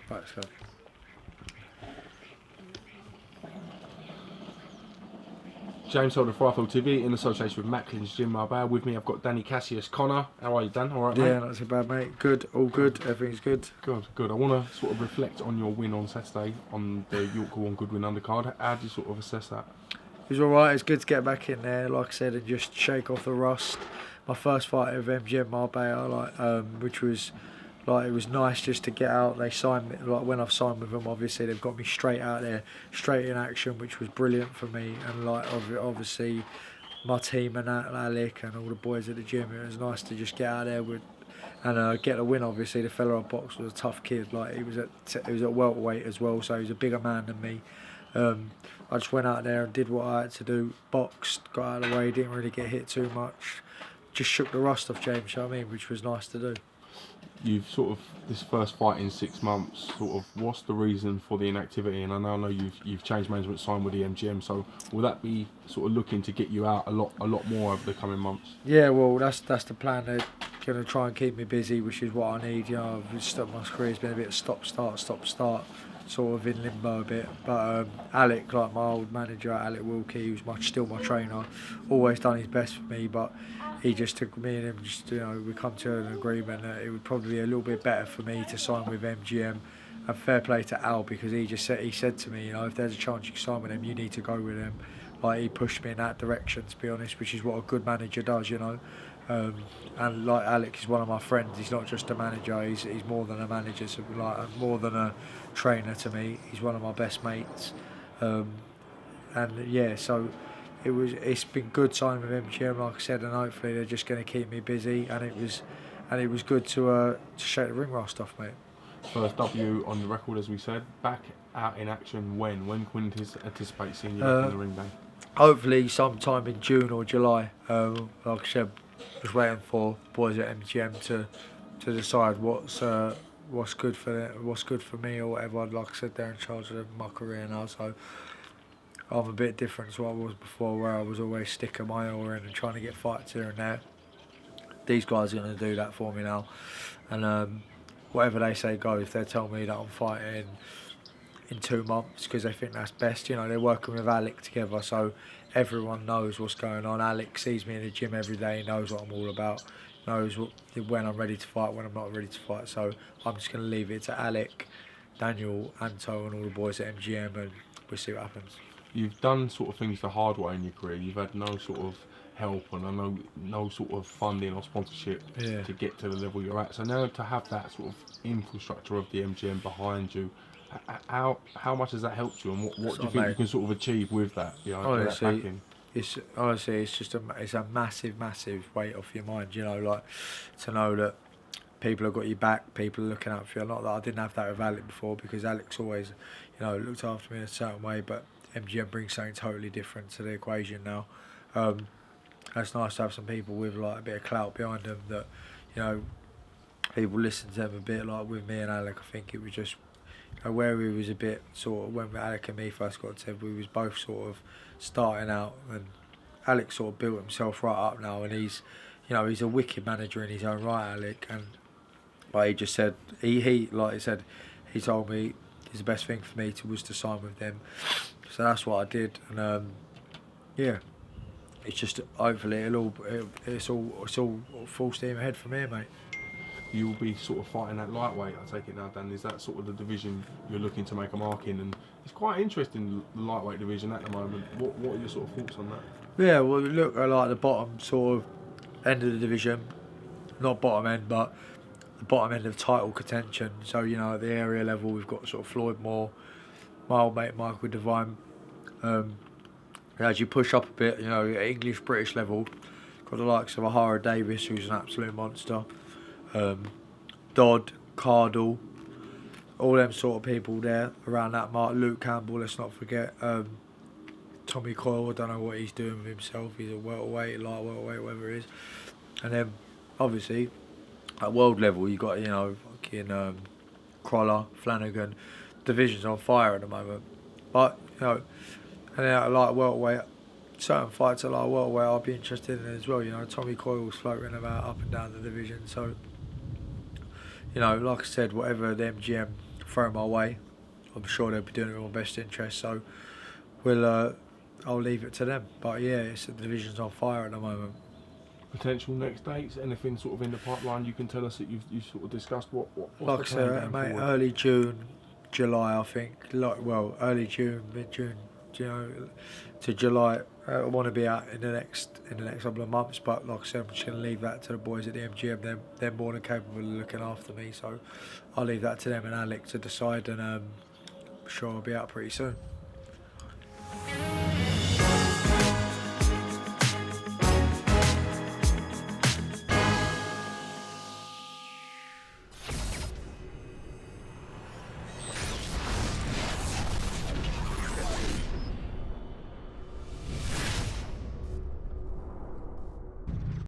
Right, so. James Holder, Fryfield TV, in association with Macklin's Gym Marbella. With me, I've got Danny Cassius. Connor, how are you, Dan? All right, mate? Yeah, not too bad, mate. Good, all good. Everything's good. Good, good. I want to sort of reflect on your win on Saturday on the York One Goodwin undercard. How do you sort of assess that? It was alright. It's good to get back in there, like I said, and just shake off the rust. My first fight with MGM Marbella, which was like, it was nice just to get out. They signed me, like when I've signed with them, obviously they've got me straight out there, straight in action, which was brilliant for me. And like obviously my team and Alec and all the boys at the gym, it was nice to just get out there with and get a win. Obviously the fella I boxed was a tough kid. Like he was at welterweight as well, so he was a bigger man than me. I just went out there and did what I had to do, boxed, got out of the way, didn't really get hit too much, just shook the rust off James, you know what I mean, which was nice to do. You've sort of, this first fight in 6 months, sort of, what's the reason for the inactivity? And I know you've changed management, signed with the MGM, so will that be sort of looking to get you out a lot more over the coming months? Yeah, well, that's the plan. They're going to try and keep me busy, which is what I need. You know, my career's been a bit stop start, sort of in limbo a bit. But Alec, like my old manager, Alec Wilkie, who's still my trainer, always done his best for me. But he just took me and him, we come to an agreement that it would probably be a little bit better for me to sign with MGM. And fair play to Al, because he said to me, if there's a chance you can sign with them, you need to go with them. Like, he pushed me in that direction, to be honest, which is what a good manager does, and like Alex is one of my friends. He's not just a manager. He's more than a manager. So like more than a trainer to me. He's one of my best mates. And yeah, so it's been good signing with MGM, like I said, and hopefully they're just going to keep me busy. And it was good to shake the ring rust off, mate. First W on the record, as we said. Back out in action when? When can we anticipate seeing you back in the ring, Dan? Hopefully sometime in June or July. Like I said, just waiting for boys at MGM to decide what's good for me or whatever. Like I said, they're in charge of my career now, so I'm a bit different to what I was before, where I was always sticking my oar in and trying to get fights here and there. These guys are going to do that for me now, and whatever they say goes. If they tell me that I'm fighting in 2 months because they think that's best, they're working with Alec together, so everyone knows what's going on. Alec sees me in the gym every day, he knows what I'm all about, knows when I'm ready to fight, when I'm not ready to fight, so I'm just going to leave it to Alec, Daniel, Anto and all the boys at MGM, and we'll see what happens. You've done sort of things the hard way in your career. You've had no sort of help and no sort of funding or sponsorship to get to the level you're at. So now to have that sort of infrastructure of the MGM behind you, how much has that helped you, and what do you think you can sort of achieve with that? Honestly, it's just a massive weight off your mind. Like to know that people have got your back, people are looking out for you. Not that I didn't have that with Alec before, because Alec's always, looked after me in a certain way, but MGM brings something totally different to the equation now. It's nice to have some people with like a bit of clout behind them that, people listen to them a bit. Like with me and Alec, I think it was just where we was a bit sort of, when Alec and me first got to, we was both sort of starting out, and Alec sort of built himself right up now, and he's a wicked manager in his own right, Alec. And like he just said, he told me the best thing for me was to sign with them, so that's what I did. And yeah, it's just hopefully it's all full steam ahead from here, mate. You'll be sort of fighting that lightweight, I take it now, Dan. Is that sort of the division you're looking to make a mark in? And it's quite interesting, the lightweight division at the moment. What are your sort of thoughts on that? Yeah, well, look, I like the bottom sort of end of the division, not bottom end, but the bottom end of title contention. So at the area level, we've got sort of Floyd Moore, my old mate Michael Devine. As you push up a bit, English British level, got the likes of Ahara Davis, who's an absolute monster. Dodd, Cardle, all them sort of people there around that mark. Luke Campbell, let's not forget. Tommy Coyle, I don't know what he's doing with himself. He's a welterweight, light welterweight, whatever it is. And then, obviously, at world level, you got fucking Crawler, Flanagan. Division's on fire at the moment. But and then at light welterweight, certain fights at light welterweight I'll be interested in as well. Tommy Coyle's floating about up and down the division, so like I said, whatever the MGM throw my way. I'm sure they'll be doing it in my best interest. So I'll leave it to them. But yeah, the division's on fire at the moment. Potential next dates? Anything sort of in the pipeline you can tell us that you sort of discussed? What's Like I the plan said, going mate, forward? early June, July, I think. Early June, mid June, to July. I want to be out in the next couple of months. But like I said, I'm just going to leave that to the boys at the MGM. They're more than capable of looking after me. So I'll leave that to them and Alec to decide. And I'm sure I'll be out pretty soon.